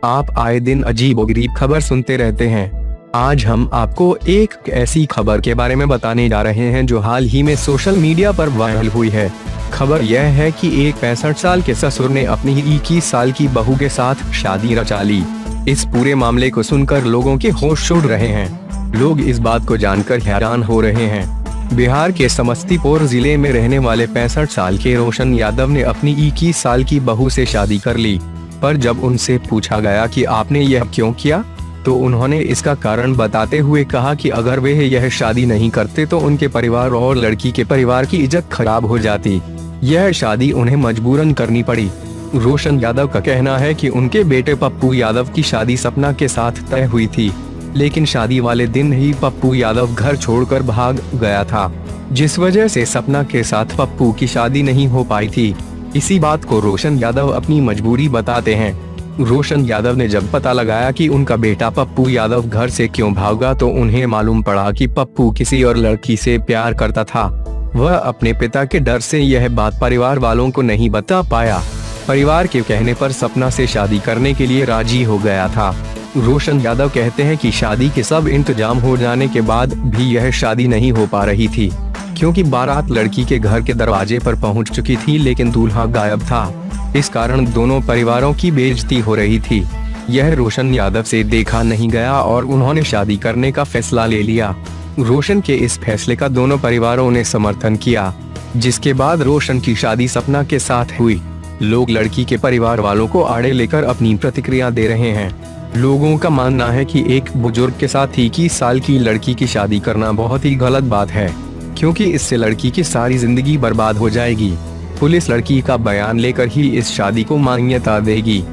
आप आए दिन अजीबोगरीब खबर सुनते रहते हैं। आज हम आपको एक ऐसी खबर के बारे में बताने जा रहे हैं जो हाल ही में सोशल मीडिया पर वायरल हुई है। खबर यह है कि एक 65 साल के ससुर ने अपनी 21 साल की बहू के साथ शादी रचा ली। इस पूरे मामले को सुनकर लोगों के होश उड़ रहे हैं। लोग इस बात को जानकर हैरान हो रहे हैं। बिहार के समस्तीपुर जिले में रहने वाले 65 साल के रोशन यादव ने अपनी 21 साल की बहू से शादी कर ली, पर जब उनसे पूछा गया कि आपने यह क्यों किया, तो उन्होंने इसका कारण बताते हुए कहा कि अगर वे यह शादी नहीं करते तो उनके परिवार और लड़की के परिवार की इज्जत खराब हो जाती। यह शादी उन्हें मजबूरन करनी पड़ी। रोशन यादव का कहना है कि उनके बेटे पप्पू यादव की शादी सपना के साथ तय हुई थी, लेकिन शादी वाले दिन ही पप्पू यादव घर छोड़कर भाग गया था, जिस वजह से सपना के साथ पप्पू की शादी नहीं हो पाई थी। इसी बात को रोशन यादव अपनी मजबूरी बताते हैं। रोशन यादव ने जब पता लगाया कि उनका बेटा पप्पू यादव घर से क्यों भागा, तो उन्हें मालूम पड़ा कि पप्पू किसी और लड़की से प्यार करता था। वह अपने पिता के डर से यह बात परिवार वालों को नहीं बता पाया। परिवार के कहने पर सपना से शादी करने के लिए राजी हो गया था। रोशन यादव कहते हैं कि शादी के सब इंतजाम हो जाने के बाद भी यह शादी नहीं हो पा रही थी, क्योंकि बारात लड़की के घर के दरवाजे पर पहुंच चुकी थी, लेकिन दूल्हा गायब था। इस कारण दोनों परिवारों की बेइज्जती हो रही थी। यह रोशन यादव से देखा नहीं गया और उन्होंने शादी करने का फैसला ले लिया। रोशन के इस फैसले का दोनों परिवारों ने समर्थन किया, जिसके बाद रोशन की शादी सपना के साथ हुई। लोग लड़की के परिवार वालों को आड़े लेकर अपनी प्रतिक्रिया दे रहे हैं। लोगों का मानना है कि एक बुजुर्ग के साथ 21 साल की लड़की की शादी करना बहुत ही गलत बात है, क्योंकि इससे लड़की की सारी जिंदगी बर्बाद हो जाएगी। पुलिस लड़की का बयान लेकर ही इस शादी को मान्यता देगी।